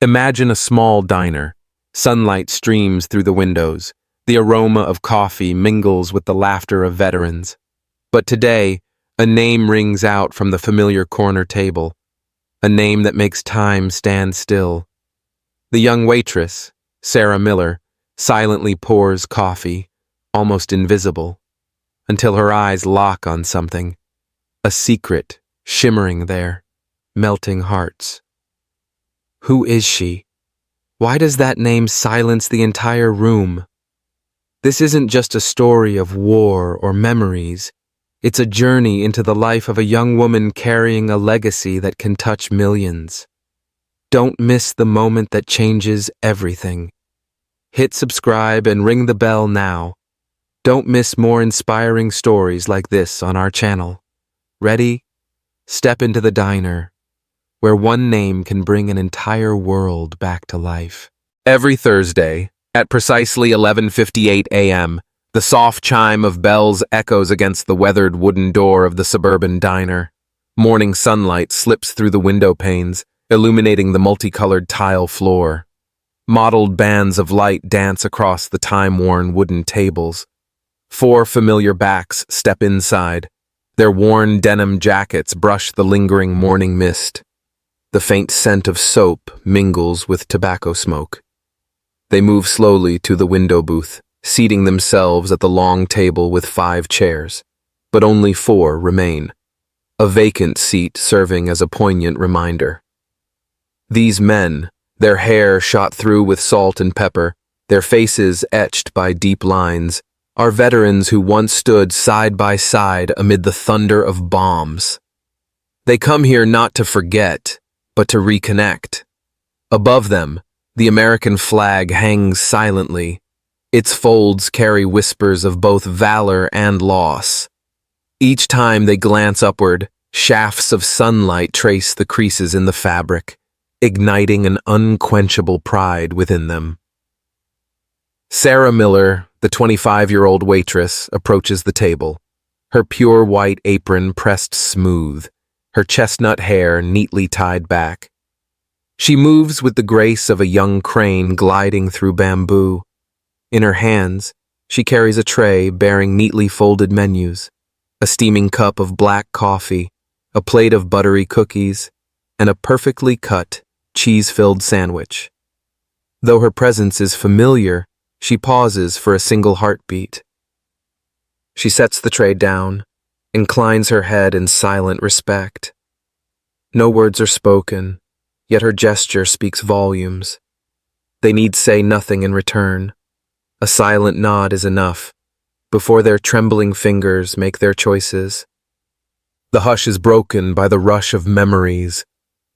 Imagine a small diner. Sunlight streams through the windows. The aroma of coffee mingles with the laughter of veterans. But today, a name rings out from the familiar corner table. A name that makes time stand still. The young waitress, Sarah Miller, silently pours coffee, almost invisible, until her eyes lock on something. A secret, shimmering there, melting hearts. Who is she? Why does that name silence the entire room? This isn't just a story of war or memories. It's a journey into the life of a young woman carrying a legacy that can touch millions. Don't miss the moment that changes everything. Hit subscribe and ring the bell now. Don't miss more inspiring stories like this on our channel. Ready? Step into the diner, where one name can bring an entire world back to life. Every Thursday, at precisely 11:58 a.m., the soft chime of bells echoes against the weathered wooden door of the suburban diner. Morning sunlight slips through the window panes, illuminating the multicolored tile floor. Mottled bands of light dance across the time-worn wooden tables. 4 familiar backs step inside. Their worn denim jackets brush the lingering morning mist. The faint scent of soap mingles with tobacco smoke. They move slowly to the window booth, seating themselves at the long table with 5 chairs, but only 4 remain, a vacant seat serving as a poignant reminder. These men, their hair shot through with salt and pepper, their faces etched by deep lines, are veterans who once stood side by side amid the thunder of bombs. They come here not to forget, but to reconnect. Above them, the American flag hangs silently. Its folds carry whispers of both valor and loss. Each time they glance upward, shafts of sunlight trace the creases in the fabric, igniting an unquenchable pride within them. Sarah Miller, the 25-year-old waitress, approaches the table, her pure white apron pressed smooth, her chestnut hair neatly tied back. She moves with the grace of a young crane gliding through bamboo. In her hands, she carries a tray bearing neatly folded menus, a steaming cup of black coffee, a plate of buttery cookies, and a perfectly cut, cheese-filled sandwich. Though her presence is familiar, she pauses for a single heartbeat. She sets the tray down, inclines her head in silent respect. No words are spoken, yet her gesture speaks volumes. They need say nothing in return. A silent nod is enough, before their trembling fingers make their choices. The hush is broken by the rush of memories.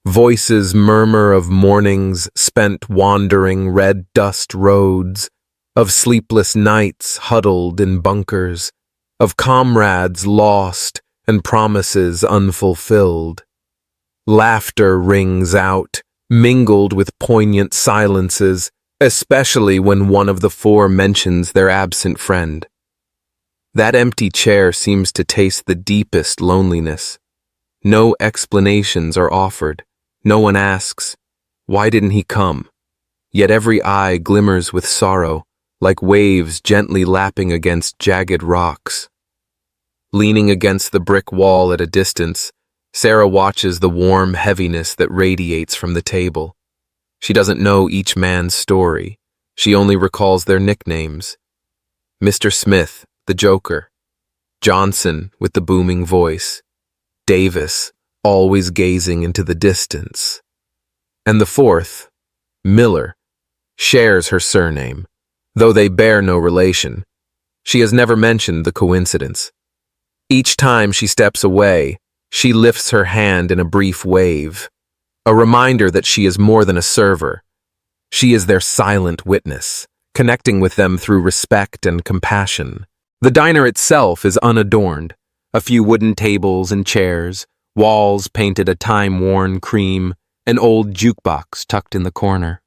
Voices murmur of mornings spent wandering red dust roads, of sleepless nights huddled in bunkers, of comrades lost and promises unfulfilled. Laughter rings out, mingled with poignant silences, especially when one of the 4 mentions their absent friend. That empty chair seems to taste the deepest loneliness. No explanations are offered. No one asks, why didn't he come? Yet every eye glimmers with sorrow, like waves gently lapping against jagged rocks. Leaning against the brick wall at a distance, Sarah watches the warm heaviness that radiates from the table. She doesn't know each man's story. She only recalls their nicknames. Mr. Smith, the Joker. Johnson, with the booming voice. Davis, always gazing into the distance. And the 4th, Miller, shares her surname, though they bear no relation. She has never mentioned the coincidence. Each time she steps away, she lifts her hand in a brief wave, a reminder that she is more than a server. She is their silent witness, connecting with them through respect and compassion. The diner itself is unadorned, a few wooden tables and chairs, walls painted a time-worn cream, an old jukebox tucked in the corner.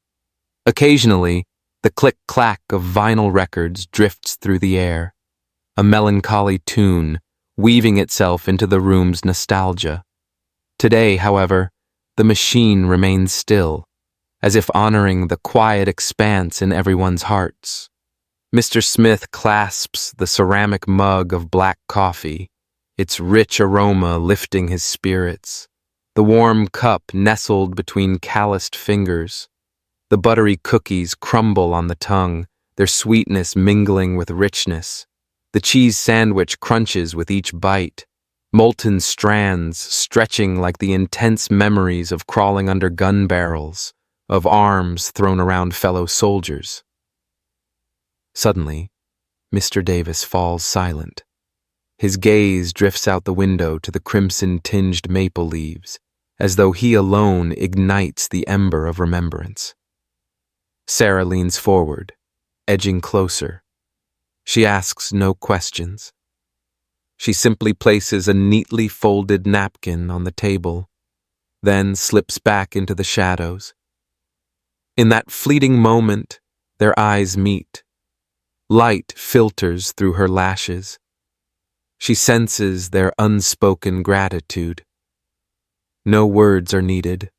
Occasionally, the click-clack of vinyl records drifts through the air, a melancholy tune weaving itself into the room's nostalgia. Today, however, the machine remains still, as if honoring the quiet expanse in everyone's hearts. Mr. Smith clasps the ceramic mug of black coffee, its rich aroma lifting his spirits. The warm cup nestled between calloused fingers. The buttery cookies crumble on the tongue, their sweetness mingling with richness. The cheese sandwich crunches with each bite, molten strands stretching like the intense memories of crawling under gun barrels, of arms thrown around fellow soldiers. Suddenly, Mr. Davis falls silent. His gaze drifts out the window to the crimson-tinged maple leaves, as though he alone ignites the ember of remembrance. Sarah leans forward, edging closer. She asks no questions. She simply places a neatly folded napkin on the table, then slips back into the shadows. In that fleeting moment, their eyes meet. Light filters through her lashes. She senses their unspoken gratitude. No words are needed.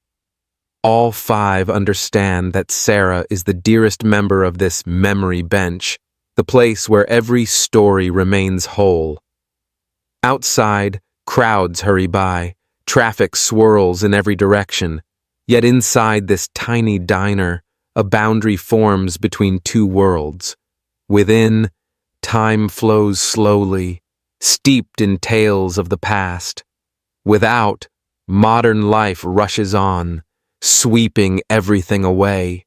All five understand that Sarah is the dearest member of this memory bench, the place where every story remains whole. Outside, crowds hurry by, traffic swirls in every direction, yet inside this tiny diner, a boundary forms between two worlds. Within, time flows slowly, steeped in tales of the past. Without, modern life rushes on, sweeping everything away.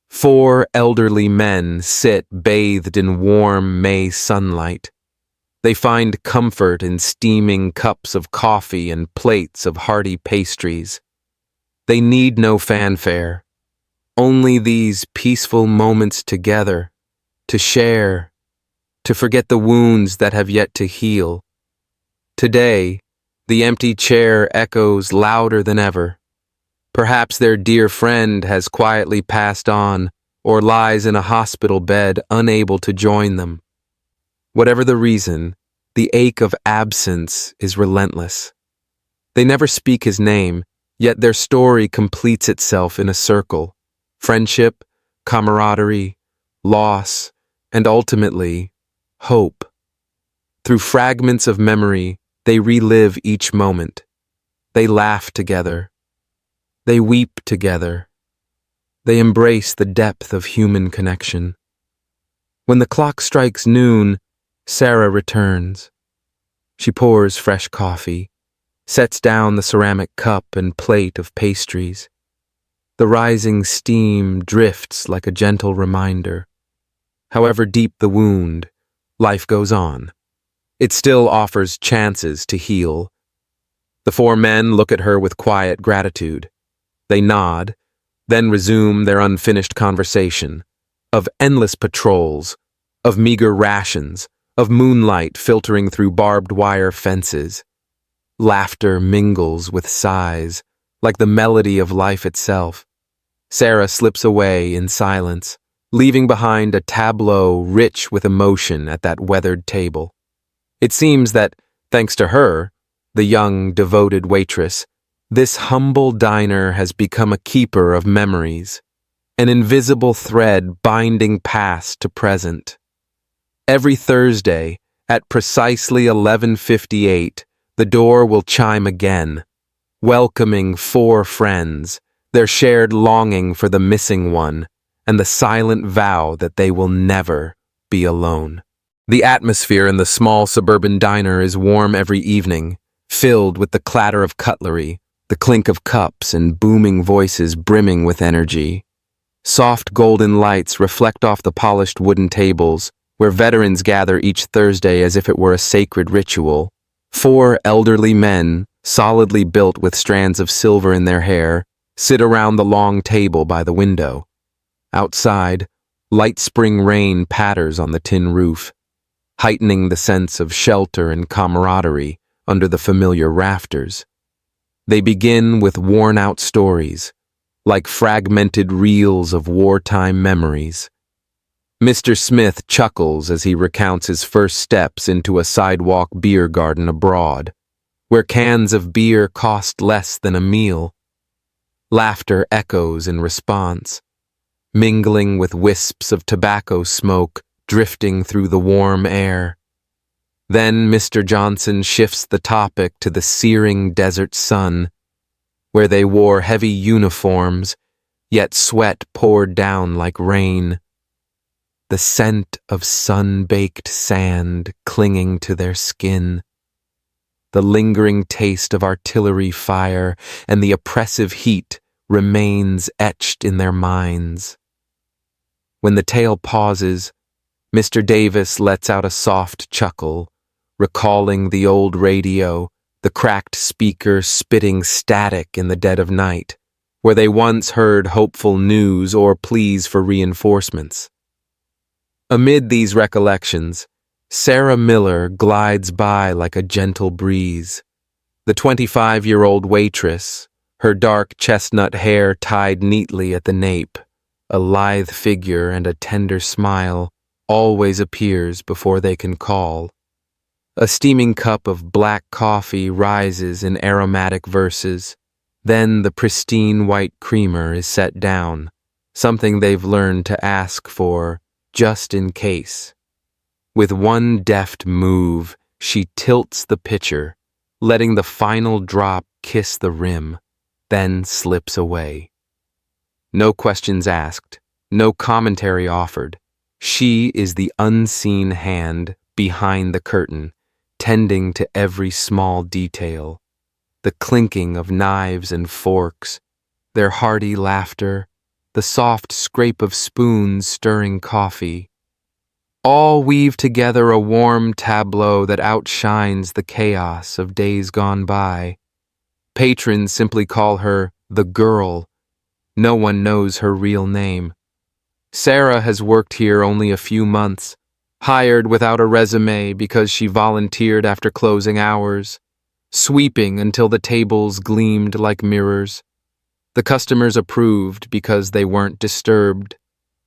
Four elderly men sit bathed in warm May sunlight. They find comfort in steaming cups of coffee and plates of hearty pastries. They need no fanfare, only these peaceful moments together, to share, to forget the wounds that have yet to heal. Today, the empty chair echoes louder than ever. Perhaps their dear friend has quietly passed on or lies in a hospital bed unable to join them. Whatever the reason, the ache of absence is relentless. They never speak his name, yet their story completes itself in a circle. Friendship, camaraderie, loss, and ultimately, hope. Through fragments of memory, they relive each moment. They laugh together. They weep together. They embrace the depth of human connection. When the clock strikes noon, Sarah returns. She pours fresh coffee, sets down the ceramic cup and plate of pastries. The rising steam drifts like a gentle reminder. However deep the wound, life goes on. It still offers chances to heal. The four men look at her with quiet gratitude. They nod, then resume their unfinished conversation of endless patrols, of meager rations, of moonlight filtering through barbed wire fences. Laughter mingles with sighs, like the melody of life itself. Sarah slips away in silence, leaving behind a tableau rich with emotion at that weathered table. It seems that, thanks to her, the young, devoted waitress, this humble diner has become a keeper of memories, an invisible thread binding past to present. Every Thursday, at precisely 11:58, the door will chime again, welcoming four friends, their shared longing for the missing one, and the silent vow that they will never be alone. The atmosphere in the small suburban diner is warm every evening, filled with the clatter of cutlery, the clink of cups, and booming voices brimming with energy. Soft golden lights reflect off the polished wooden tables, where veterans gather each Thursday as if it were a sacred ritual. Four elderly men, solidly built with strands of silver in their hair, sit around the long table by the window. Outside, light spring rain patters on the tin roof, heightening the sense of shelter and camaraderie under the familiar rafters. They begin with worn-out stories, like fragmented reels of wartime memories. Mr. Smith chuckles as he recounts his first steps into a sidewalk beer garden abroad, where cans of beer cost less than a meal. Laughter echoes in response, mingling with wisps of tobacco smoke drifting through the warm air. Then Mr. Johnson shifts the topic to the searing desert sun, where they wore heavy uniforms, yet sweat poured down like rain. The scent of sun-baked sand clinging to their skin, the lingering taste of artillery fire and the oppressive heat remains etched in their minds. When the tale pauses, Mr. Davis lets out a soft chuckle, recalling the old radio, the cracked speaker spitting static in the dead of night, where they once heard hopeful news or pleas for reinforcements. Amid these recollections, Sarah Miller glides by like a gentle breeze. The 25-year-old waitress, her dark chestnut hair tied neatly at the nape, a lithe figure and a tender smile, always appears before they can call. A steaming cup of black coffee rises in aromatic verses. Then the pristine white creamer is set down, something they've learned to ask for just in case. With one deft move, she tilts the pitcher, letting the final drop kiss the rim, then slips away. No questions asked, no commentary offered. She is the unseen hand behind the curtain, tending to every small detail. The clinking of knives and forks, their hearty laughter, the soft scrape of spoons stirring coffee, all weave together a warm tableau that outshines the chaos of days gone by. Patrons simply call her the girl. No one knows her real name. Sarah has worked here only a few months, hired without a resume because she volunteered after closing hours, sweeping until the tables gleamed like mirrors. The customers approved because they weren't disturbed.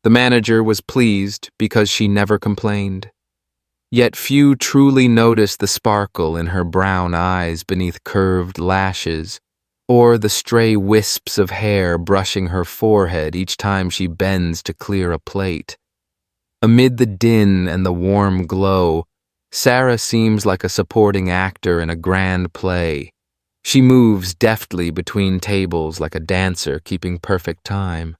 The manager was pleased because she never complained. Yet few truly notice the sparkle in her brown eyes beneath curved lashes, or the stray wisps of hair brushing her forehead each time she bends to clear a plate. Amid the din and the warm glow, Sarah seems like a supporting actor in a grand play. She moves deftly between tables like a dancer keeping perfect time.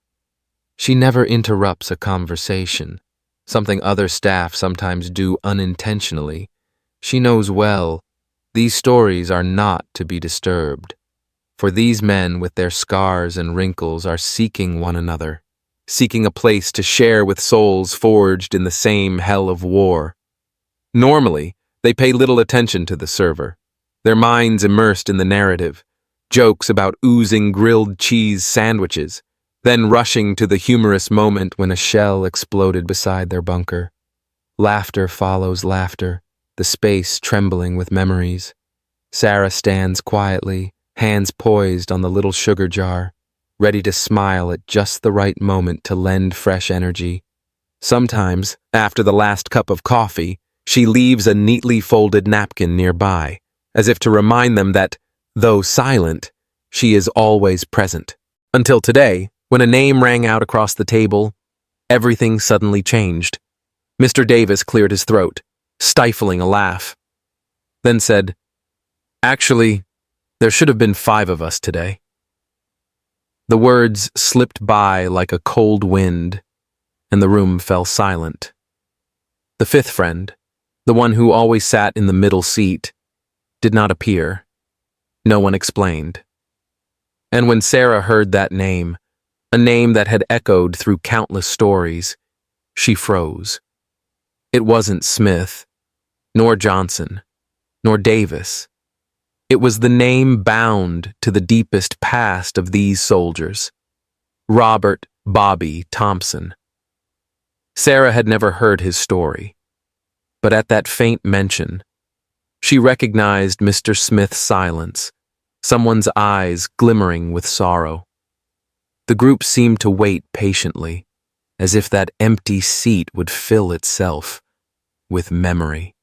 She never interrupts a conversation, something other staff sometimes do unintentionally. She knows well, these stories are not to be disturbed. For these men with their scars and wrinkles are seeking one another, seeking a place to share with souls forged in the same hell of war. Normally, they pay little attention to the server, their minds immersed in the narrative, jokes about oozing grilled cheese sandwiches, then rushing to the humorous moment when a shell exploded beside their bunker. Laughter follows laughter, the space trembling with memories. Sarah stands quietly, hands poised on the little sugar jar, ready to smile at just the right moment to lend fresh energy. Sometimes, after the last cup of coffee, she leaves a neatly folded napkin nearby, as if to remind them that, though silent, she is always present. Until today, when a name rang out across the table, everything suddenly changed. Mr. Davis cleared his throat, stifling a laugh, then said, "Actually, there should have been 5 of us today." The words slipped by like a cold wind, and the room fell silent. The 5th friend, the one who always sat in the middle seat, did not appear. No one explained. And when Sarah heard that name, a name that had echoed through countless stories, she froze. It wasn't Smith, nor Johnson, nor Davis. It was the name bound to the deepest past of these soldiers, Robert Bobby Thompson. Sarah had never heard his story, but at that faint mention, she recognized Mr. Smith's silence, someone's eyes glimmering with sorrow. The group seemed to wait patiently, as if that empty seat would fill itself with memory.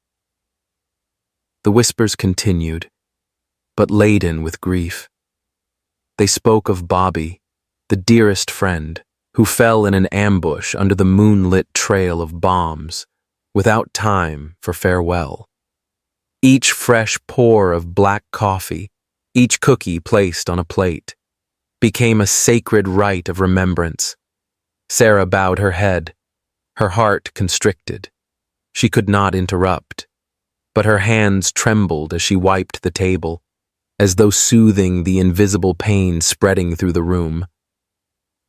The whispers continued, but laden with grief. they spoke of Bobby, the dearest friend, who fell in an ambush under the moonlit trail of bombs, without time for farewell. Each fresh pour of black coffee, each cookie placed on a plate, became a sacred rite of remembrance. Sarah bowed her head, her heart constricted. She could not interrupt, but her hands trembled as she wiped the table, as though soothing the invisible pain spreading through the room.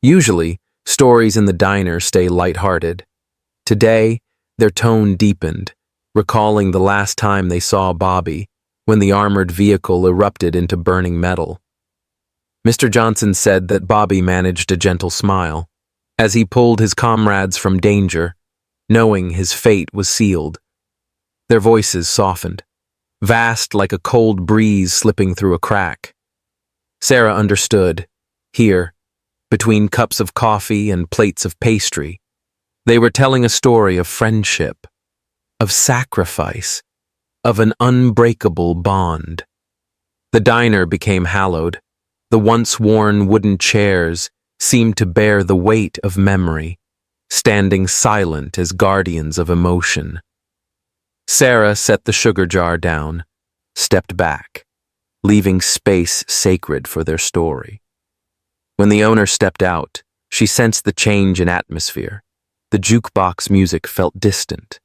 Usually, stories in the diner stay lighthearted. Today, their tone deepened, recalling the last time they saw Bobby, when the armored vehicle erupted into burning metal. Mr. Johnson said that Bobby managed a gentle smile, as he pulled his comrades from danger, knowing his fate was sealed. Their voices softened, vast like a cold breeze slipping through a crack. Sarah understood. Here, between cups of coffee and plates of pastry, they were telling a story of friendship, of sacrifice, of an unbreakable bond. The diner became hallowed. The once-worn wooden chairs seemed to bear the weight of memory, standing silent as guardians of emotion. Sarah set the sugar jar down, stepped back, leaving space sacred for their story. When the owner stepped out, she sensed the change in atmosphere. The jukebox music felt distant.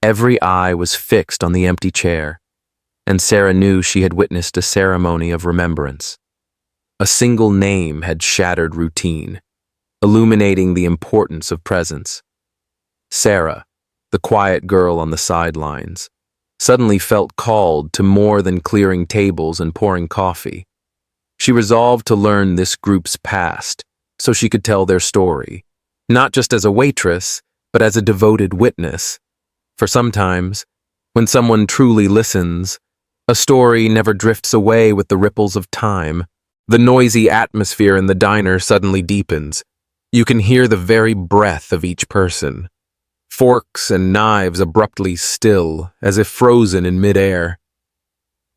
Every eye was fixed on the empty chair, and Sarah knew she had witnessed a ceremony of remembrance. A single name had shattered routine, illuminating the importance of presence. Sarah, the quiet girl on the sidelines, suddenly felt called to more than clearing tables and pouring coffee. She resolved to learn this group's past so she could tell their story, not just as a waitress, but as a devoted witness. For sometimes, when someone truly listens, a story never drifts away with the ripples of time. The noisy atmosphere in the diner suddenly deepens. You can hear the very breath of each person. Forks and knives abruptly still, as if frozen in midair.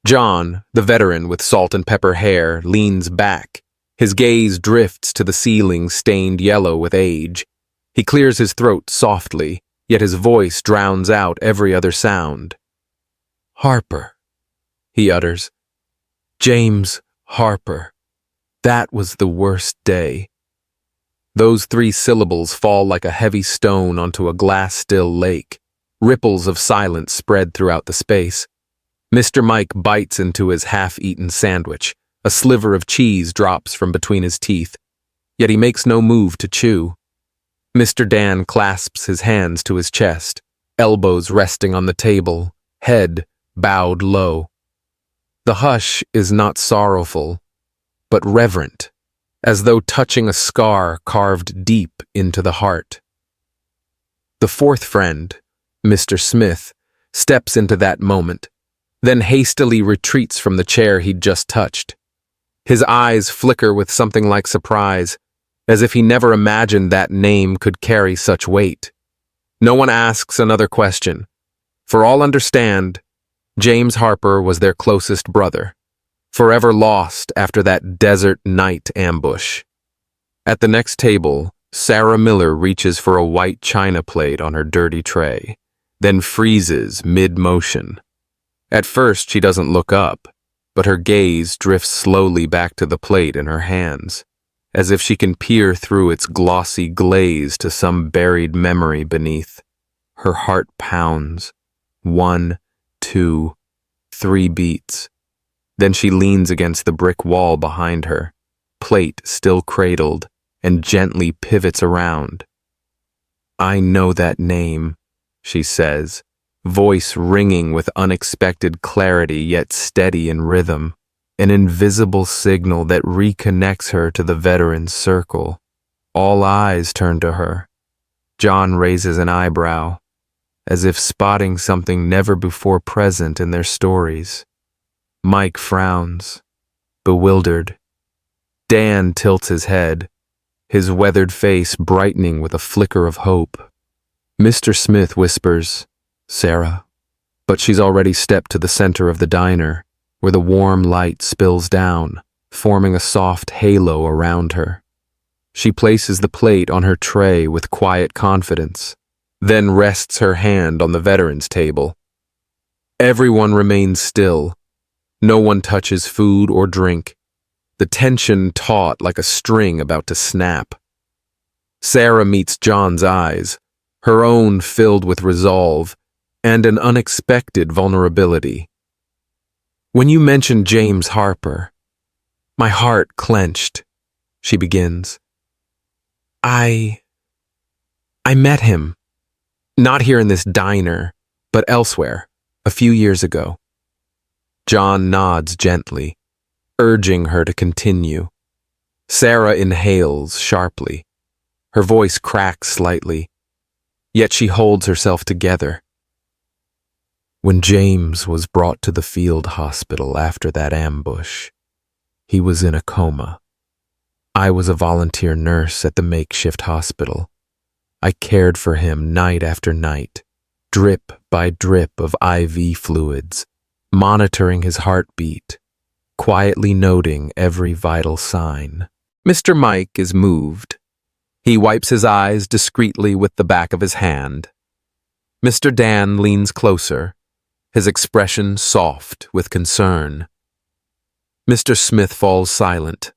John, the veteran with salt and pepper hair, leans back. His gaze drifts to the ceiling stained yellow with age. He clears his throat softly, yet his voice drowns out every other sound. "Harper," he utters. "James Harper. That was the worst day." Those 3 syllables fall like a heavy stone onto a glass-still lake. Ripples of silence spread throughout the space. Mr. Mike bites into his half-eaten sandwich. A sliver of cheese drops from between his teeth, yet he makes no move to chew. Mr. Dan clasps his hands to his chest, elbows resting on the table, head bowed low. The hush is not sorrowful, but reverent, as though touching a scar carved deep into the heart. The 4th friend, Mr. Smith, steps into that moment, then hastily retreats from the chair he'd just touched. His eyes flicker with something like surprise, as if he never imagined that name could carry such weight. No one asks another question. For all understand, James Harper was their closest brother, forever lost after that desert night ambush. At the next table, Sarah Miller reaches for a white china plate on her dirty tray, then freezes mid-motion. At first, she doesn't look up, but her gaze drifts slowly back to the plate in her hands, as if she can peer through its glossy glaze to some buried memory beneath. Her heart pounds. 1, 2, 3 beats. Then she leans against the brick wall behind her, plate still cradled, and gently pivots around. "I know that name," she says, voice ringing with unexpected clarity yet steady in rhythm, an invisible signal that reconnects her to the veteran's circle. All eyes turn to her. John raises an eyebrow, as if spotting something never before present in their stories. Mike frowns, bewildered. Dan tilts his head, his weathered face brightening with a flicker of hope. Mr. Smith whispers, "Sarah," but she's already stepped to the center of the diner, where the warm light spills down, forming a soft halo around her. She places the plate on her tray with quiet confidence, then rests her hand on the veterans' table. Everyone remains still. No one touches food or drink, the tension taut like a string about to snap. Sarah meets John's eyes, her own filled with resolve and an unexpected vulnerability. "When you mentioned James Harper, my heart clenched," she begins. I met him, not here in this diner, but elsewhere, a few years ago." John nods gently, urging her to continue. Sarah inhales sharply. Her voice cracks slightly, yet she holds herself together. "When James was brought to the field hospital after that ambush, he was in a coma. I was a volunteer nurse at the makeshift hospital. I cared for him night after night, drip by drip of IV fluids, monitoring his heartbeat, quietly noting every vital sign." Mr. Mike is moved. He wipes his eyes discreetly with the back of his hand. Mr. Dan leans closer, his expression soft with concern. Mr. Smith falls silent,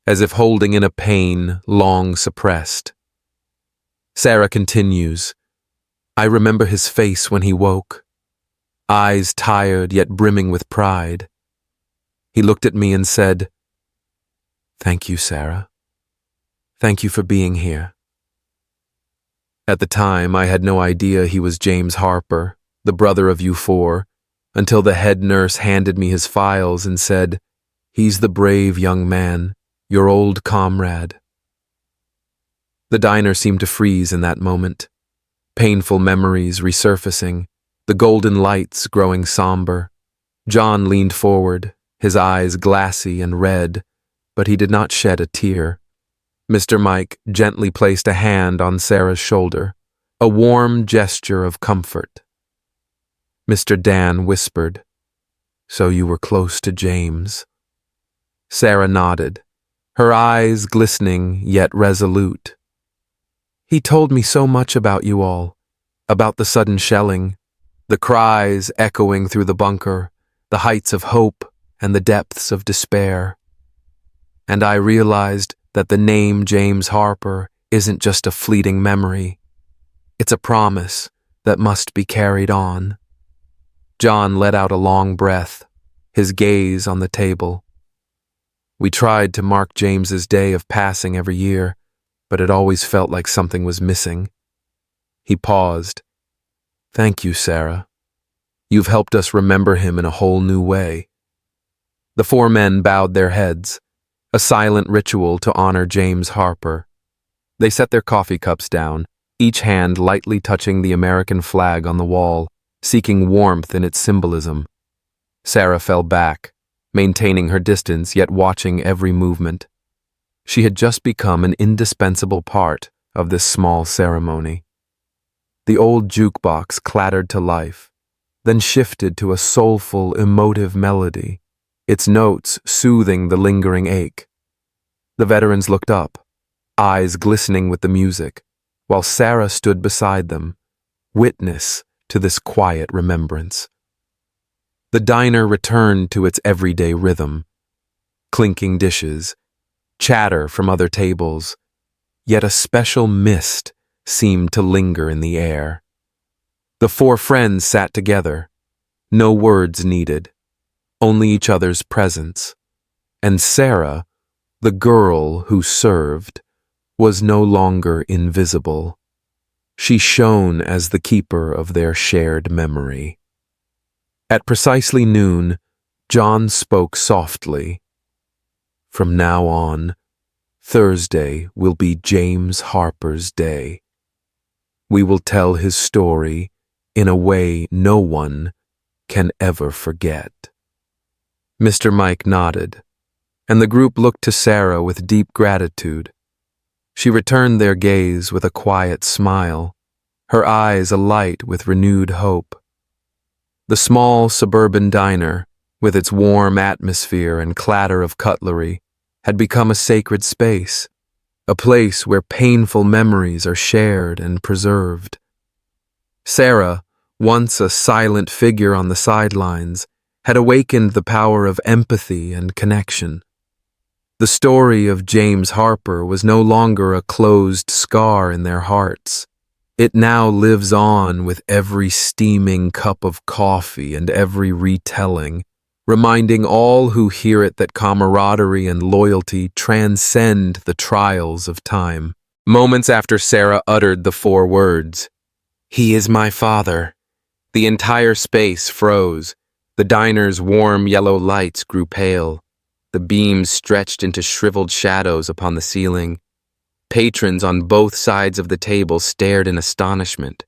as if holding in a pain long suppressed. Sarah continues, "I remember his face when he woke, eyes tired yet brimming with pride. He looked at me and said, 'Thank you, Sarah. Thank you for being here.' At the time, I had no idea he was James Harper, the brother of you four, until the head nurse handed me his files and said, 'He's the brave young man, your old comrade.'" The diner seemed to freeze in that moment, painful memories resurfacing, the golden lights growing somber. John leaned forward, his eyes glassy and red, but he did not shed a tear. Mr. Mike gently placed a hand on Sarah's shoulder, a warm gesture of comfort. Mr. Dan whispered, "So you were close to James?" Sarah nodded, her eyes glistening yet resolute. "He told me so much about you all, about the sudden shelling, the cries echoing through the bunker, the heights of hope and the depths of despair. And I realized that the name James Harper isn't just a fleeting memory. It's a promise that must be carried on." John let out a long breath, his gaze on the table. "We tried to mark James's day of passing every year, but it always felt like something was missing." He paused. "Thank you, Sarah. You've helped us remember him in a whole new way." The four men bowed their heads, a silent ritual to honor James Harper. They set their coffee cups down, each hand lightly touching the American flag on the wall, seeking warmth in its symbolism. Sarah fell back, maintaining her distance yet watching every movement. She had just become an indispensable part of this small ceremony. The old jukebox clattered to life, then shifted to a soulful, emotive melody, its notes soothing the lingering ache. The veterans looked up, eyes glistening with the music, while Sarah stood beside them, witness to this quiet remembrance. The diner returned to its everyday rhythm, clinking dishes, chatter from other tables, yet a special mist seemed to linger in the air. The four friends sat together, no words needed, only each other's presence, and Sarah, the girl who served, was no longer invisible. She shone as the keeper of their shared memory. At precisely noon, John spoke softly. "From now on, Thursday will be James Harper's day. We will tell his story in a way no one can ever forget." Mr. Mike nodded, and the group looked to Sarah with deep gratitude. She returned their gaze with a quiet smile, her eyes alight with renewed hope. The small suburban diner, with its warm atmosphere and clatter of cutlery, had become a sacred space, a place where painful memories are shared and preserved. Sarah, once a silent figure on the sidelines, had awakened the power of empathy and connection. The story of James Harper was no longer a closed scar in their hearts. It now lives on with every steaming cup of coffee and every retelling, reminding all who hear it that camaraderie and loyalty transcend the trials of time. Moments after Sarah uttered the 4 words, "He is my father," the entire space froze. The diner's warm yellow lights grew pale. The beams stretched into shriveled shadows upon the ceiling. Patrons on both sides of the table stared in astonishment.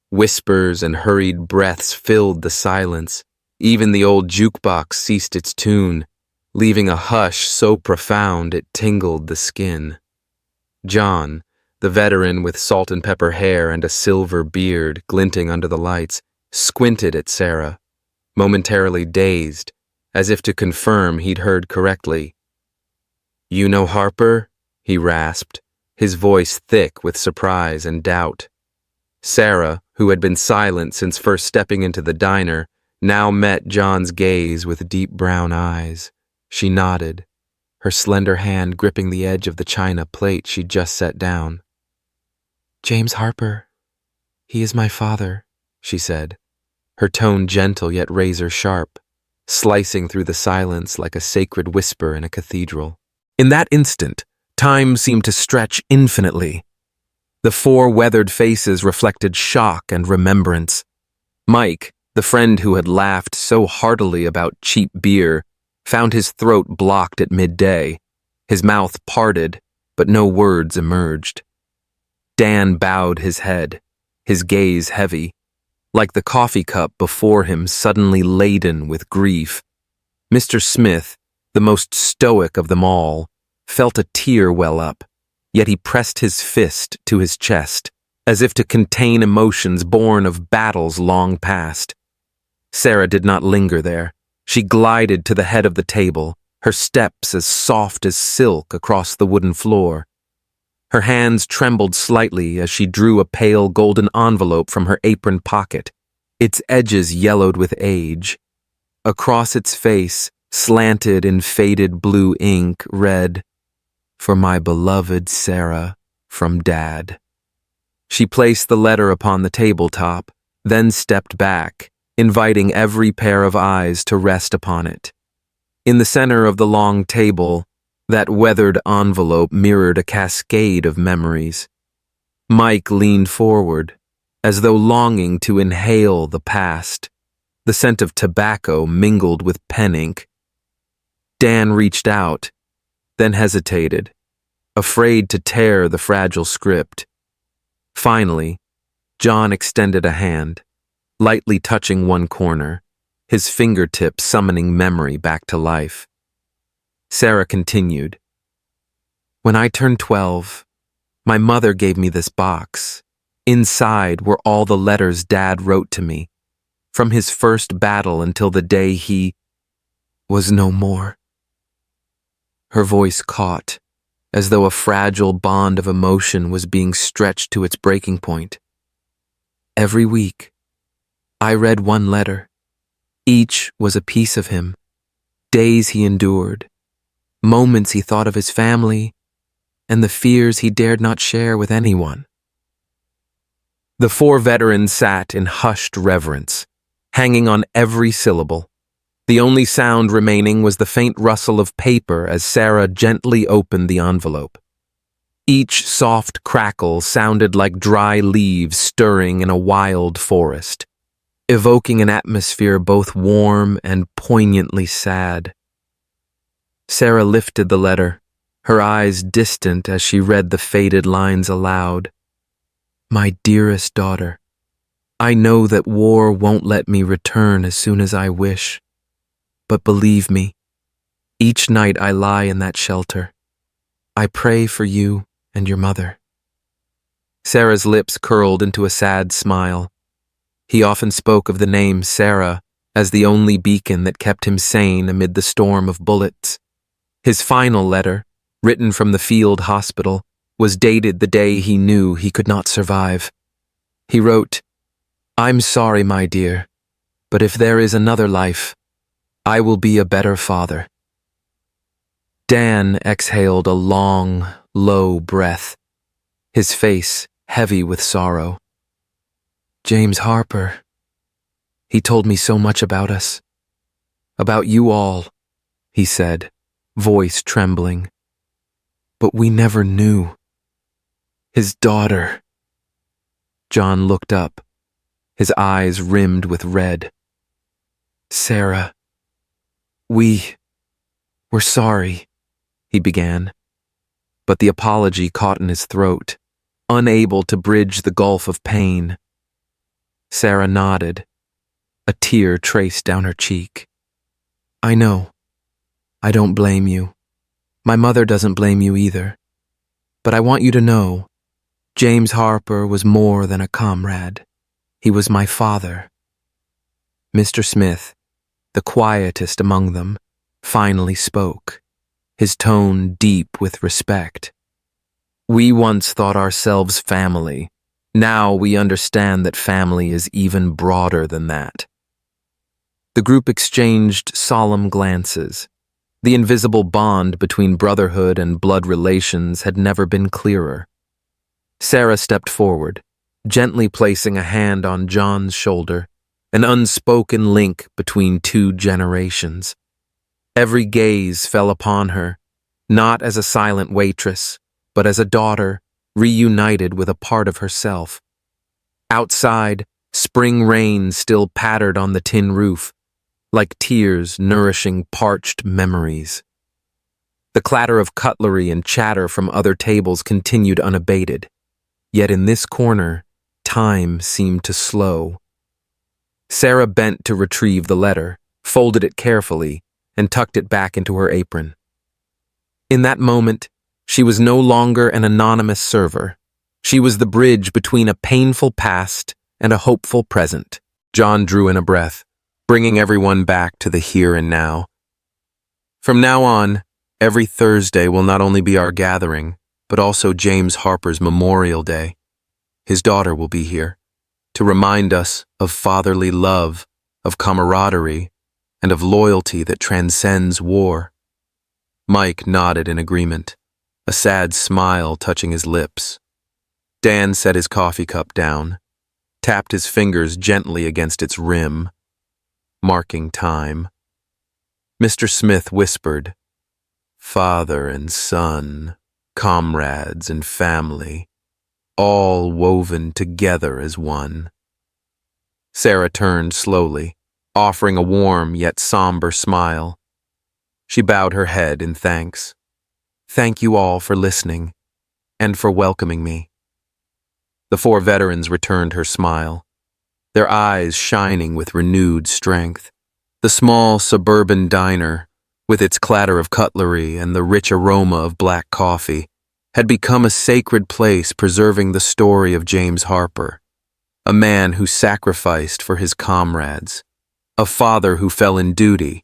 Whispers and hurried breaths filled the silence. Even the old jukebox ceased its tune, leaving a hush so profound it tingled the skin. John, the veteran with salt and pepper hair and a silver beard glinting under the lights, squinted at Sarah, momentarily dazed, as if to confirm he'd heard correctly. "You know Harper?" he rasped, his voice thick with surprise and doubt. Sarah, who had been silent since first stepping into the diner, now met John's gaze with deep brown eyes. She nodded, her slender hand gripping the edge of the china plate she'd just set down. "James Harper. He is my father," she said, her tone gentle yet razor-sharp, slicing through the silence like a sacred whisper in a cathedral. In that instant, time seemed to stretch infinitely. The 4 weathered faces reflected shock and remembrance. Mike, the friend who had laughed so heartily about cheap beer, found his throat blocked at midday, his mouth parted, but no words emerged. Dan bowed his head, his gaze heavy, like the coffee cup before him suddenly laden with grief. Mr. Smith, the most stoic of them all, felt a tear well up, yet he pressed his fist to his chest, as if to contain emotions born of battles long past. Sarah did not linger there. She glided to the head of the table, her steps as soft as silk across the wooden floor. Her hands trembled slightly as she drew a pale golden envelope from her apron pocket, its edges yellowed with age. Across its face, slanted in faded blue ink, read, "For my beloved Sarah, from Dad." She placed the letter upon the tabletop, then stepped back, inviting every pair of eyes to rest upon it. In the center of the long table, that weathered envelope mirrored a cascade of memories. Mike leaned forward, as though longing to inhale the past. The scent of tobacco mingled with pen ink. Dan reached out, then hesitated, afraid to tear the fragile script. Finally, John extended a hand, lightly touching one corner, his fingertips summoning memory back to life. Sarah continued, "When I turned 12, my mother gave me this box. Inside were all the letters Dad wrote to me, from his first battle until the day he was no more." Her voice caught, as though a fragile bond of emotion was being stretched to its breaking point. "Every week, I read one letter. Each was a piece of him, days he endured, moments he thought of his family, and the fears he dared not share with anyone." The 4 veterans sat in hushed reverence, hanging on every syllable. The only sound remaining was the faint rustle of paper as Sarah gently opened the envelope. Each soft crackle sounded like dry leaves stirring in a wild forest, evoking an atmosphere both warm and poignantly sad. Sarah lifted the letter, her eyes distant as she read the faded lines aloud. "My dearest daughter, I know that war won't let me return as soon as I wish. But believe me, each night I lie in that shelter, I pray for you and your mother." Sarah's lips curled into a sad smile. He often spoke of the name Sarah as the only beacon that kept him sane amid the storm of bullets. His final letter, written from the field hospital, was dated the day he knew he could not survive. He wrote, "I'm sorry, my dear, but if there is another life, I will be a better father." Dan exhaled a long, low breath, his face heavy with sorrow. "James Harper. He told me so much about us. About you all," he said, voice trembling. "But we never knew. His daughter." John looked up, his eyes rimmed with red. "Sarah, we're sorry," he began. But the apology caught in his throat, unable to bridge the gulf of pain. Sarah nodded, a tear traced down her cheek. "I know. I don't blame you. My mother doesn't blame you either. But I want you to know, James Harper was more than a comrade. He was my father." Mr. Smith, the quietest among them, finally spoke, his tone deep with respect. "We once thought ourselves family. Now we understand that family is even broader than that." The group exchanged solemn glances. The invisible bond between brotherhood and blood relations had never been clearer. Sarah stepped forward, gently placing a hand on John's shoulder, an unspoken link between two generations. Every gaze fell upon her, not as a silent waitress, but as a daughter reunited with a part of herself. Outside, spring rain still pattered on the tin roof, like tears nourishing parched memories. The clatter of cutlery and chatter from other tables continued unabated, yet in this corner, time seemed to slow. Sarah bent to retrieve the letter, folded it carefully, and tucked it back into her apron. In that moment, she was no longer an anonymous server. She was the bridge between a painful past and a hopeful present. John drew in a breath, bringing everyone back to the here and now. From now on, every Thursday will not only be our gathering, but also James Harper's Memorial Day. His daughter will be here, to remind us of fatherly love, of camaraderie, and of loyalty that transcends war. Mike nodded in agreement, a sad smile touching his lips. Dan set his coffee cup down, tapped his fingers gently against its rim, marking time. Mr. Smith whispered, "Father and son, comrades and family, all woven together as one." Sarah turned slowly, offering a warm yet somber smile. She bowed her head in thanks. "Thank you all for listening and for welcoming me." The four veterans returned her smile, their eyes shining with renewed strength. The small suburban diner, with its clatter of cutlery and the rich aroma of black coffee, had become a sacred place preserving the story of James Harper, a man who sacrificed for his comrades, a father who fell in duty,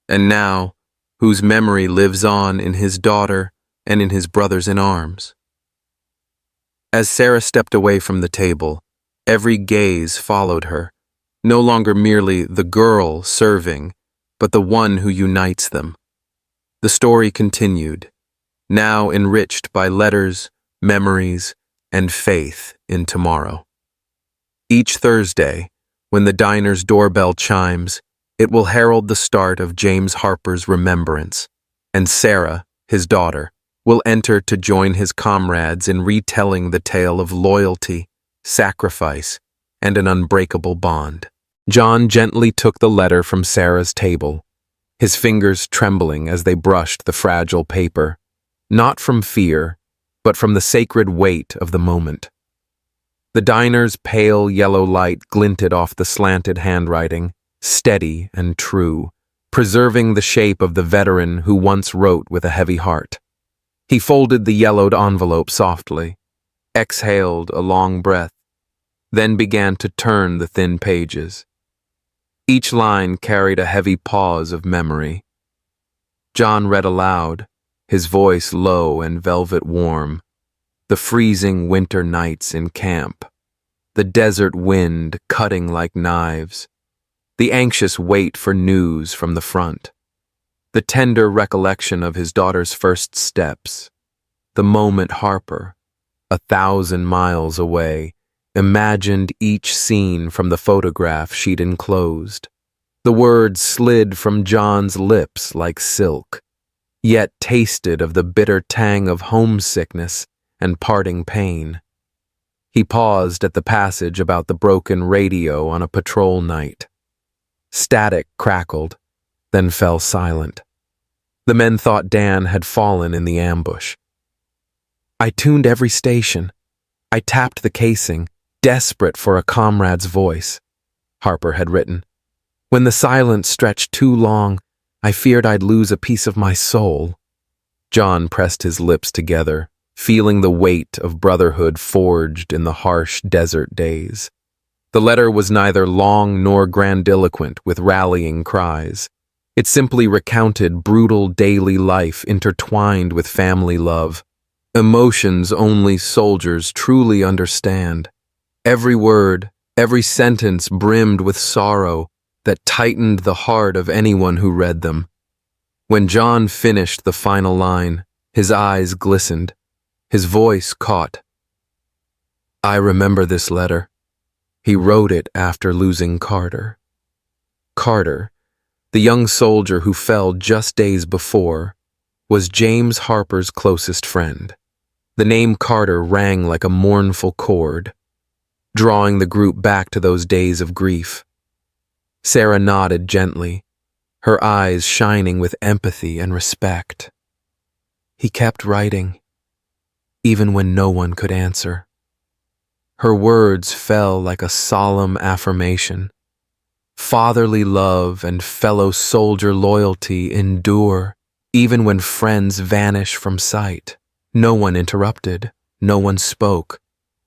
and now whose memory lives on in his daughter and in his brothers in arms. As Sarah stepped away from the table, every gaze followed her, no longer merely the girl serving, but the one who unites them. The story continued, now enriched by letters, memories, and faith in tomorrow. Each Thursday, when the diner's doorbell chimes, it will herald the start of James Harper's remembrance, and Sarah, his daughter, will enter to join his comrades in retelling the tale of loyalty, sacrifice, and an unbreakable bond. John gently took the letter from Sarah's table, his fingers trembling as they brushed the fragile paper, not from fear, but from the sacred weight of the moment. The diner's pale yellow light glinted off the slanted handwriting, steady and true, preserving the shape of the veteran who once wrote with a heavy heart. He folded the yellowed envelope softly, exhaled a long breath, then began to turn the thin pages. Each line carried a heavy pause of memory. John read aloud, his voice low and velvet warm. The freezing winter nights in camp, the desert wind cutting like knives, the anxious wait for news from the front, the tender recollection of his daughter's first steps, the moment Harper, 1,000 miles away, imagined each scene from the photograph she'd enclosed. The words slid from John's lips like silk, yet tasted of the bitter tang of homesickness and parting pain. He paused at the passage about the broken radio on a patrol night. Static crackled, then fell silent. The men thought Dan had fallen in the ambush. I tuned every station. I tapped the casing, desperate for a comrade's voice, Harper had written. When the silence stretched too long, I feared I'd lose a piece of my soul. John pressed his lips together, feeling the weight of brotherhood forged in the harsh desert days. The letter was neither long nor grandiloquent with rallying cries. It simply recounted brutal daily life intertwined with family love, emotions only soldiers truly understand. Every word, every sentence brimmed with sorrow that tightened the heart of anyone who read them. When John finished the final line, his eyes glistened, his voice caught. I remember this letter. He wrote it after losing Carter. Carter, the young soldier who fell just days before, was James Harper's closest friend. The name Carter rang like a mournful chord, drawing the group back to those days of grief. Sarah nodded gently, her eyes shining with empathy and respect. He kept writing, even when no one could answer. Her words fell like a solemn affirmation. Fatherly love and fellow soldier loyalty endure, even when friends vanish from sight. No one interrupted, no one spoke.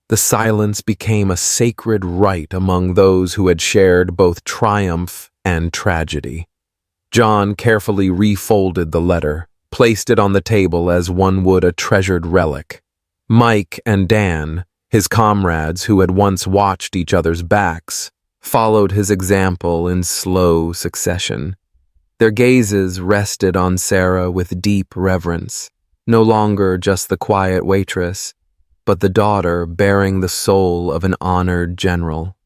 The silence became a sacred rite among those who had shared both triumph and tragedy. John carefully refolded the letter, placed it on the table as one would a treasured relic. Mike and Dan, his comrades who had once watched each other's backs, followed his example in slow succession. Their gazes rested on Sarah with deep reverence, no longer just the quiet waitress, but the daughter bearing the soul of an honored general.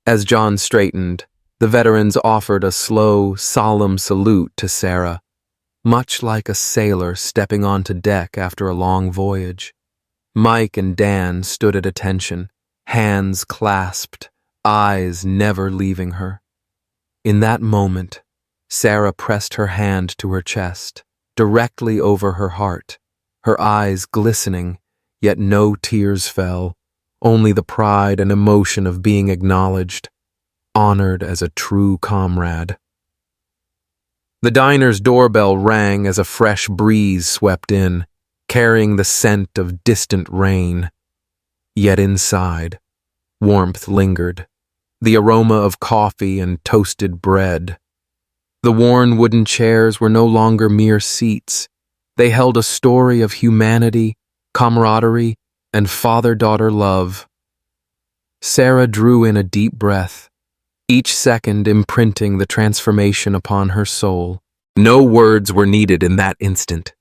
As John straightened, the veterans offered a slow, solemn salute to Sarah, much like a sailor stepping onto deck after a long voyage. Mike and Dan stood at attention, hands clasped, eyes never leaving her. In that moment, Sarah pressed her hand to her chest, directly over her heart, her eyes glistening, yet no tears fell, only the pride and emotion of being acknowledged, honored as a true comrade. The diner's doorbell rang as a fresh breeze swept in, carrying the scent of distant rain. Yet inside, warmth lingered, the aroma of coffee and toasted bread. The worn wooden chairs were no longer mere seats. They held a story of humanity, camaraderie, and father-daughter love. Sarah drew in a deep breath, each second imprinting the transformation upon her soul. No words were needed in that instant.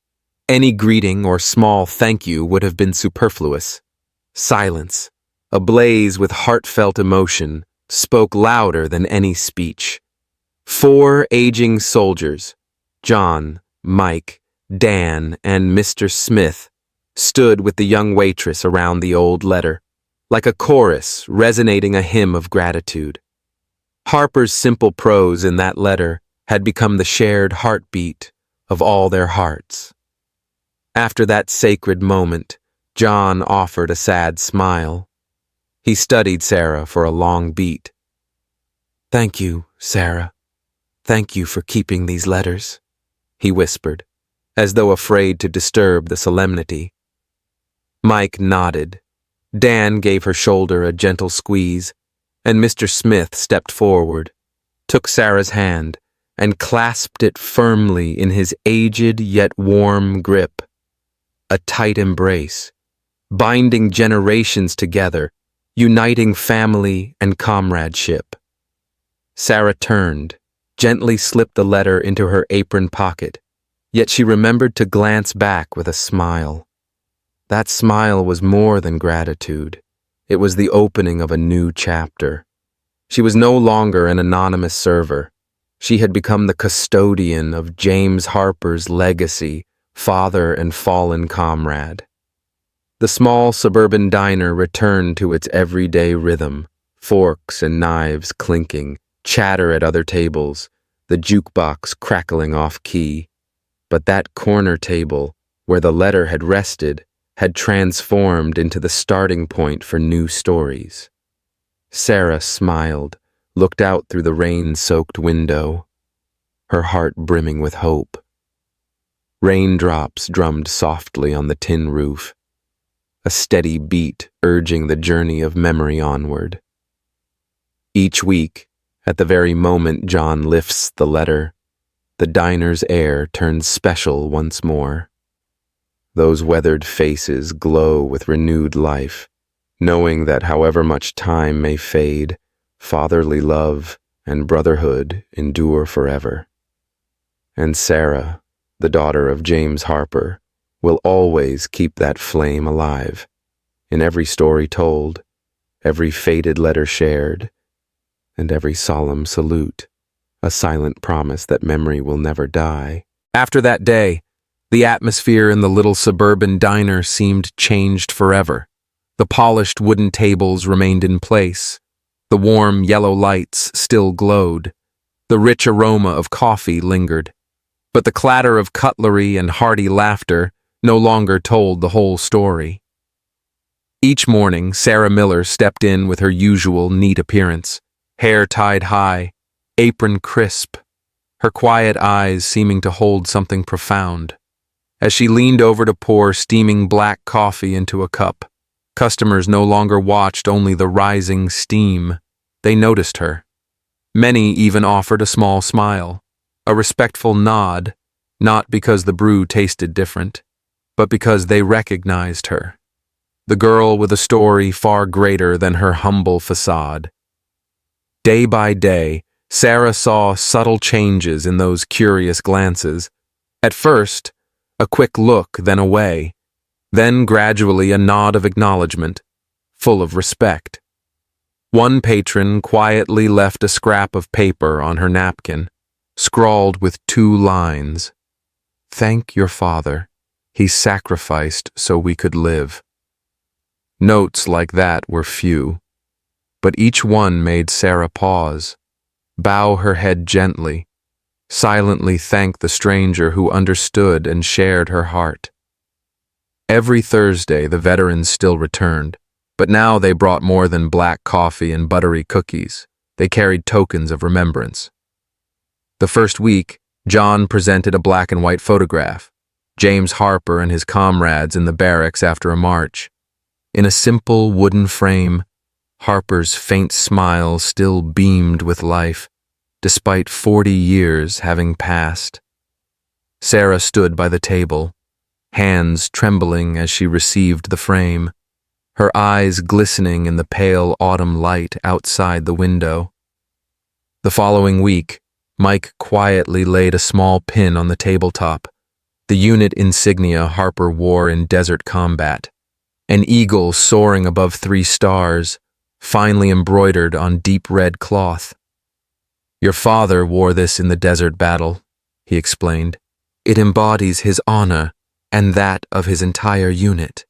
Any greeting or small thank you would have been superfluous. Silence, ablaze with heartfelt emotion, spoke louder than any speech. 4 aging soldiers, John, Mike, Dan, and Mr. Smith, stood with the young waitress around the old letter, like a chorus resonating a hymn of gratitude. Harper's simple prose in that letter had become the shared heartbeat of all their hearts. After that sacred moment, John offered a sad smile. He studied Sarah for a long beat. "Thank you, Sarah. Thank you for keeping these letters," he whispered, as though afraid to disturb the solemnity. Mike nodded. Dan gave her shoulder a gentle squeeze, and Mr. Smith stepped forward, took Sarah's hand and clasped it firmly in his aged yet warm grip. A tight embrace, binding generations together, uniting family and comradeship. Sarah turned, gently slipped the letter into her apron pocket, yet she remembered to glance back with a smile. That smile was more than gratitude. It was the opening of a new chapter. She was no longer an anonymous server. She had become the custodian of James Harper's legacy, father and fallen comrade. The small suburban diner returned to its everyday rhythm, forks and knives clinking, chatter at other tables, the jukebox crackling off key. But that corner table, where the letter had rested, had transformed into the starting point for new stories. Sarah smiled, looked out through the rain-soaked window, her heart brimming with hope. Raindrops drummed softly on the tin roof, a steady beat urging the journey of memory onward. Each week, at the very moment John lifts the letter, the diner's air turns special once more. Those weathered faces glow with renewed life, knowing that however much time may fade, fatherly love and brotherhood endure forever. And Sarah, the daughter of James Harper, will always keep that flame alive, in every story told, every faded letter shared, and every solemn salute, a silent promise that memory will never die. After that day, the atmosphere in the little suburban diner seemed changed forever. The polished wooden tables remained in place. The warm yellow lights still glowed. The rich aroma of coffee lingered. But the clatter of cutlery and hearty laughter no longer told the whole story. Each morning, Sarah Miller stepped in with her usual neat appearance, hair tied high, apron crisp, her quiet eyes seeming to hold something profound. As she leaned over to pour steaming black coffee into a cup, customers no longer watched only the rising steam. They noticed her. Many even offered a small smile, a respectful nod, not because the brew tasted different, but because they recognized her. The girl with a story far greater than her humble facade. Day by day, Sarah saw subtle changes in those curious glances. At first, a quick look, then away, then gradually a nod of acknowledgement, full of respect. One patron quietly left a scrap of paper on her napkin, scrawled with 2 lines. "Thank your father. He sacrificed so we could live." Notes like that were few, but each one made Sarah pause, bow her head gently, silently thank the stranger who understood and shared her heart. Every Thursday the veterans still returned, but now they brought more than black coffee and buttery cookies. They carried tokens of remembrance. The first week, John presented a black and white photograph, James Harper and his comrades in the barracks after a march. In a simple wooden frame, Harper's faint smile still beamed with life, despite 40 years having passed. Sarah stood by the table, hands trembling as she received the frame, her eyes glistening in the pale autumn light outside the window. The following week, Mike quietly laid a small pin on the tabletop, the unit insignia Harper wore in desert combat, an eagle soaring above 3 stars, finely embroidered on deep red cloth. "Your father wore this in the desert battle," he explained. "It embodies his honor and that of his entire unit."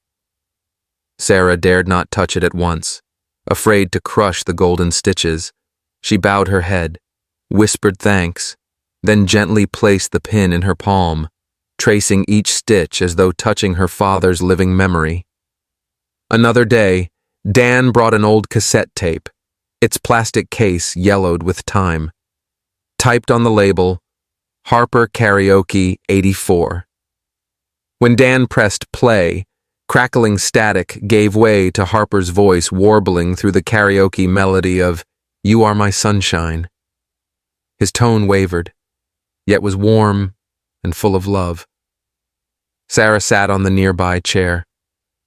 Sarah dared not touch it at once, afraid to crush the golden stitches. She bowed her head, whispered thanks, then gently placed the pin in her palm, tracing each stitch as though touching her father's living memory. Another day, Dan brought an old cassette tape, its plastic case yellowed with time. Typed on the label, Harper Karaoke 84. When Dan pressed play, crackling static gave way to Harper's voice warbling through the karaoke melody of "You Are My Sunshine." His tone wavered, yet was warm and full of love. Sarah sat on the nearby chair,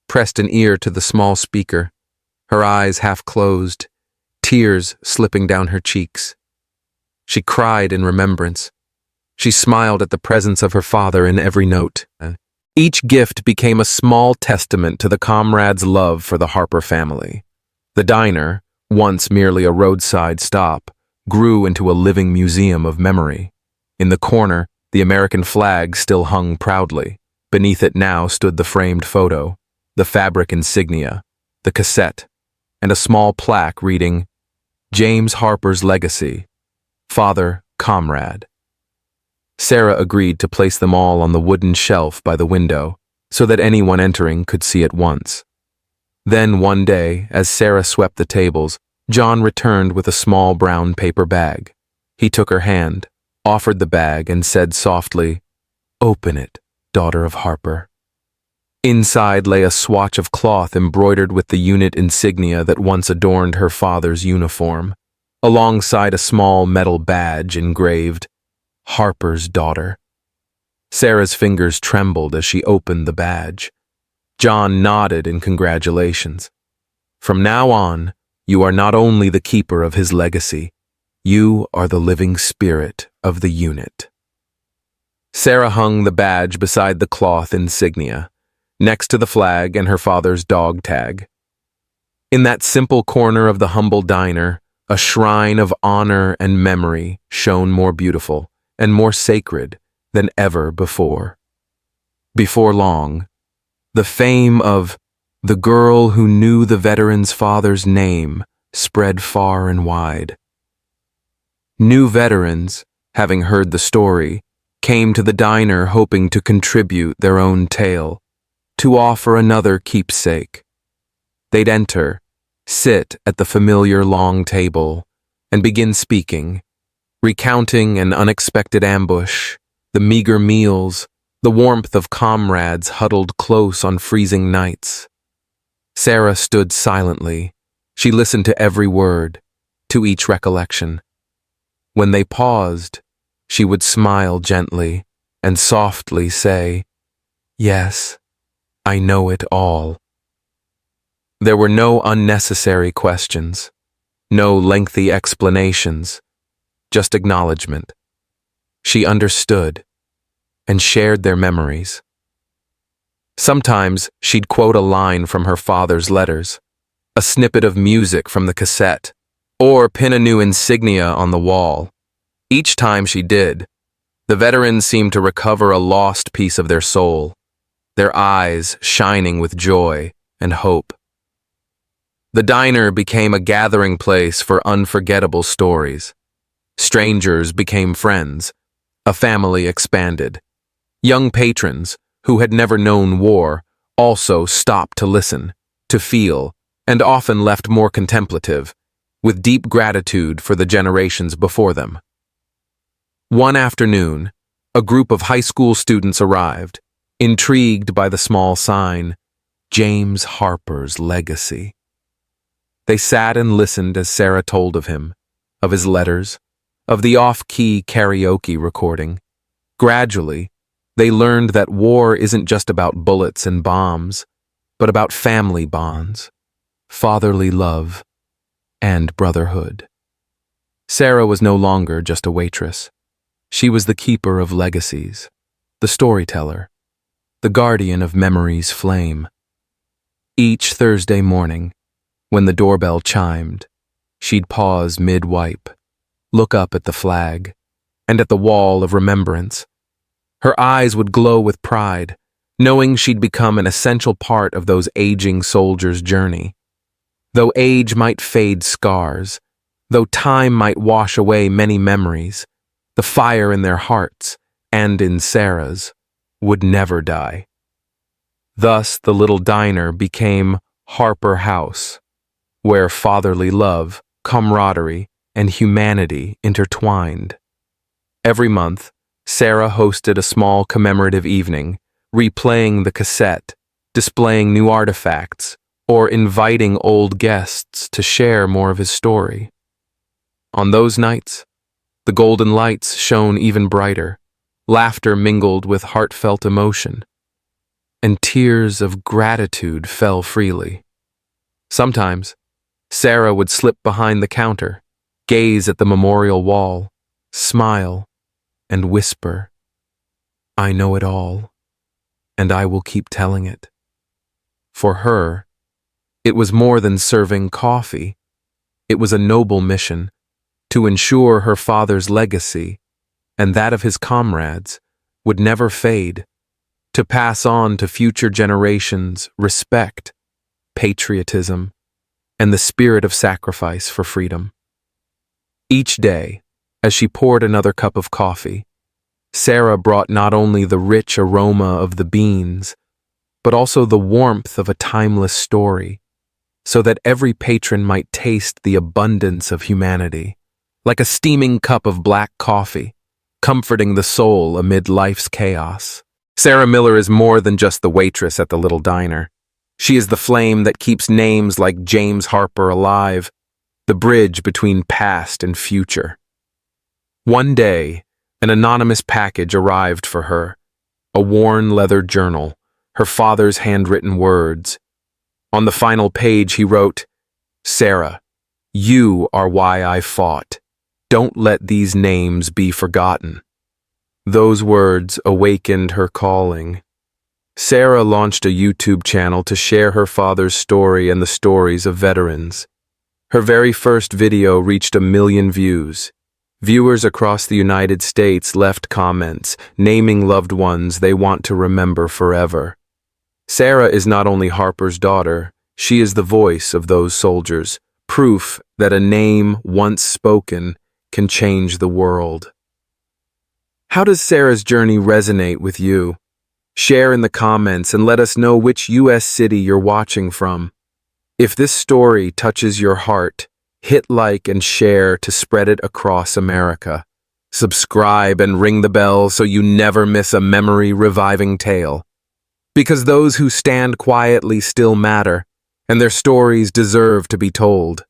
pressed an ear to the small speaker, her eyes half closed, tears slipping down her cheeks. She cried in remembrance. She smiled at the presence of her father in every note. Each gift became a small testament to the comrades' love for the Harper family. The diner, once merely a roadside stop, grew into a living museum of memory. In the corner, the American flag still hung proudly. Beneath it now stood the framed photo, the fabric insignia, the cassette, and a small plaque reading, "James Harper's Legacy, Father, Comrade." Sarah agreed to place them all on the wooden shelf by the window so that anyone entering could see at once. Then one day, as Sarah swept the tables, John returned with a small brown paper bag. He took her hand, offered the bag, and said softly, "Open it, daughter of Harper." Inside lay a swatch of cloth embroidered with the unit insignia that once adorned her father's uniform, alongside a small metal badge engraved, "Harper's Daughter." Sarah's fingers trembled as she opened the badge. John nodded in congratulations. "From now on, you are not only the keeper of his legacy, you are the living spirit of the unit." Sarah hung the badge beside the cloth insignia, next to the flag and her father's dog tag. In that simple corner of the humble diner, a shrine of honor and memory shone more beautiful and more sacred than ever before. Before long, the fame of the girl who knew the veteran's father's name spread far and wide. New veterans, having heard the story, came to the diner hoping to contribute their own tale, to offer another keepsake. They'd enter, sit at the familiar long table, and begin speaking, recounting an unexpected ambush, the meager meals, the warmth of comrades huddled close on freezing nights. Sarah stood silently. She listened to every word, to each recollection. When they paused, she would smile gently and softly say, "Yes, I know it all." There were no unnecessary questions, no lengthy explanations, just acknowledgement. She understood and shared their memories. Sometimes she'd quote a line from her father's letters, a snippet of music from the cassette, or pin a new insignia on the wall. Each time she did, the veterans seemed to recover a lost piece of their soul, their eyes shining with joy and hope. The diner became a gathering place for unforgettable stories. Strangers became friends. A family expanded. Young patrons, who had never known war, also stopped to listen, to feel, and often left more contemplative, with deep gratitude for the generations before them. One afternoon, a group of high school students arrived, intrigued by the small sign, "James Harper's Legacy." They sat and listened as Sarah told of him, of his letters, of the off-key karaoke recording. Gradually, they learned that war isn't just about bullets and bombs, but about family bonds, fatherly love, and brotherhood. Sarah was no longer just a waitress. She was the keeper of legacies, the storyteller, the guardian of memory's flame. Each Thursday morning, when the doorbell chimed, she'd pause mid-wipe, look up at the flag, and at the wall of remembrance. Her eyes would glow with pride, knowing she'd become an essential part of those aging soldiers' journey. Though age might fade scars, though time might wash away many memories, the fire in their hearts, and in Sarah's, would never die. Thus the little diner became Harper House, where fatherly love, camaraderie, and humanity intertwined. Every month, Sarah hosted a small commemorative evening, replaying the cassette, displaying new artifacts, or inviting old guests to share more of his story. On those nights, The golden lights shone even brighter. Laughter mingled with heartfelt emotion, and tears of gratitude fell freely. Sometimes, Sarah would slip behind the counter, gaze at the memorial wall, smile, and whisper, "I know it all, and I will keep telling it." For her, it was more than serving coffee. It was a noble mission to ensure her father's legacy and that of his comrades would never fade, to pass on to future generations respect, patriotism, and the spirit of sacrifice for freedom. Each day, as she poured another cup of coffee, Sarah brought not only the rich aroma of the beans, but also the warmth of a timeless story, so that every patron might taste the abundance of humanity, like a steaming cup of black coffee, comforting the soul amid life's chaos. Sarah Miller is more than just the waitress at the little diner. She is the flame that keeps names like James Harper alive, the bridge between past and future. One day, an anonymous package arrived for her, a worn leather journal, her father's handwritten words. On the final page he wrote, "Sarah, you are why I fought. Don't let these names be forgotten." Those words awakened her calling. Sarah launched a YouTube channel to share her father's story and the stories of veterans. Her very first video reached 1 million views. Viewers across the United States left comments, naming loved ones they want to remember forever. Sarah is not only Harper's daughter, she is the voice of those soldiers, proof that a name once spoken can change the world. How does Sarah's journey resonate with you? Share in the comments and let us know which U.S. city you're watching from. If this story touches your heart, hit like and share to spread it across America. Subscribe and ring the bell so you never miss a memory-reviving tale. Because those who stand quietly still matter, and their stories deserve to be told.